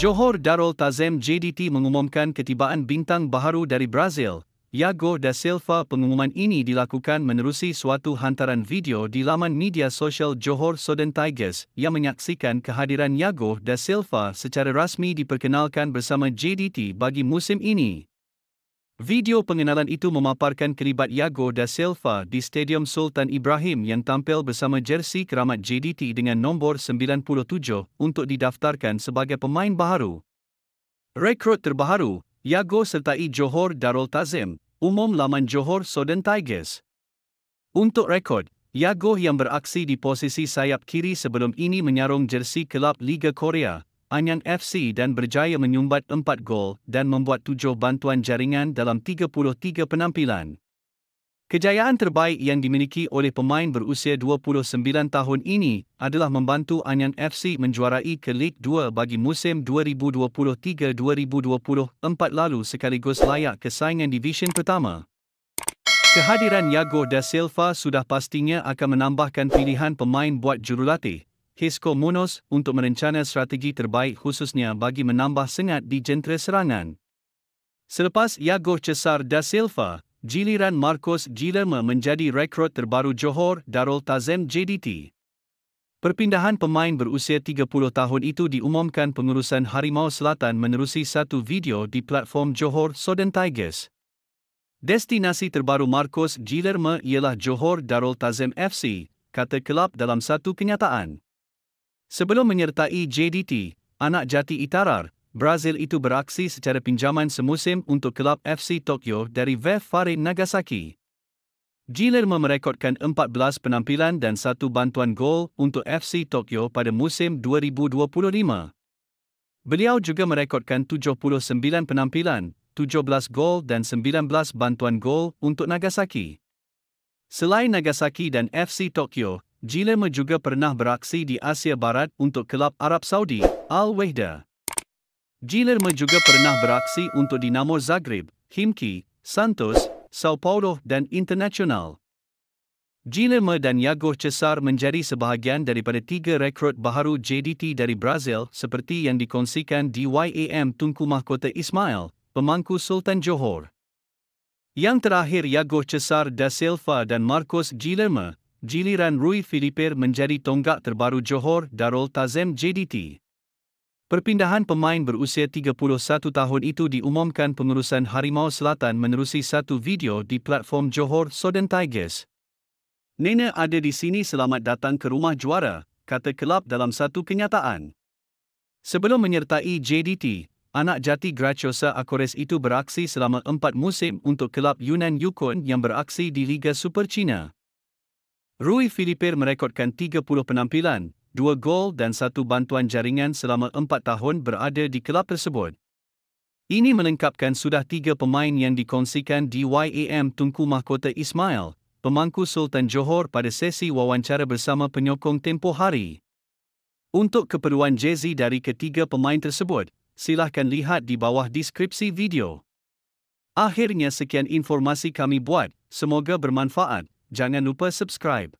Johor Darul Ta'zim JDT mengumumkan ketibaan bintang baharu dari Brazil, Iago da Silva. Pengumuman ini dilakukan menerusi suatu hantaran video di laman media sosial Johor Southern Tigers yang menyaksikan kehadiran Iago da Silva secara rasmi diperkenalkan bersama JDT bagi musim ini. Video pengenalan itu memaparkan kelibat Iago da Silva di Stadium Sultan Ibrahim yang tampil bersama jersey keramat JDT dengan nombor 97 untuk didaftarkan sebagai pemain baharu. Rekrut terbaharu, Iago sertai Johor Darul Ta'zim, umum laman Johor Southern Tigers. Untuk rekod, Iago yang beraksi di posisi sayap kiri sebelum ini menyarung jersey kelab Liga Korea, Anyang FC dan berjaya menyumbat 4 gol dan membuat 7 bantuan jaringan dalam 33 penampilan. Kejayaan terbaik yang dimiliki oleh pemain berusia 29 tahun ini adalah membantu Anyang FC menjuarai ke Lig 2 bagi musim 2023-2024 lalu sekaligus layak ke saingan Divisyen Pertama. Kehadiran Iago da Silva sudah pastinya akan menambahkan pilihan pemain buat jurulatih Xisco Munoz untuk merencana strategi terbaik khususnya bagi menambah sengat di jentera serangan. Selepas Iago Cesar da Silva, giliran Marcos Guilherme menjadi rekrut terbaru Johor Darul Ta'zim JDT. Perpindahan pemain berusia 30 tahun itu diumumkan pengurusan Harimau Selatan menerusi satu video di platform Johor Southern Tigers. Destinasi terbaru Marcos Guilherme ialah Johor Darul Ta'zim FC, kata kelab dalam satu kenyataan. Sebelum menyertai JDT, anak jati Itarar, Brazil itu beraksi secara pinjaman semusim untuk kelab FC Tokyo dari VfB Farid Nagasaki. Guilherme merekodkan 14 penampilan dan 1 bantuan gol untuk FC Tokyo pada musim 2025. Beliau juga merekodkan 79 penampilan, 17 gol dan 19 bantuan gol untuk Nagasaki. Selain Nagasaki dan FC Tokyo, Guilherme juga pernah beraksi di Asia Barat untuk kelab Arab Saudi, Al-Wahda. Guilherme juga pernah beraksi untuk Dinamo Zagreb, Khimki, Santos, Sao Paulo dan Internacional. Guilherme dan Iago Cesar menjadi sebahagian daripada 3 rekrut baharu JDT dari Brazil seperti yang dikongsikan DYAM Tunku Mahkota Ismail, pemangku Sultan Johor. Yang terakhir Iago Cesar da Silva dan Marcos Guilherme, giliran Rui Filipe menjadi tonggak terbaru Johor Darul Ta'zim JDT. Perpindahan pemain berusia 31 tahun itu diumumkan pengurusan Harimau Selatan menerusi satu video di platform Johor Southern Tigers. "Nena ada di sini selamat datang ke rumah juara," kata kelab dalam satu kenyataan. Sebelum menyertai JDT, anak jati Graciosa Acores itu beraksi selama 4 musim untuk kelab Yunnan Yukon yang beraksi di Liga Super China. Rui Filipe merekodkan 30 penampilan, 2 gol dan 1 bantuan jaringan selama 4 tahun berada di kelab tersebut. Ini melengkapkan sudah 3 pemain yang dikongsikan DYAM Tunku Mahkota Ismail, pemangku Sultan Johor pada sesi wawancara bersama penyokong tempoh hari. Untuk keperluan jersey dari ketiga pemain tersebut, silahkan lihat di bawah deskripsi video. Akhirnya sekian informasi kami buat, semoga bermanfaat. Jangan lupa subscribe.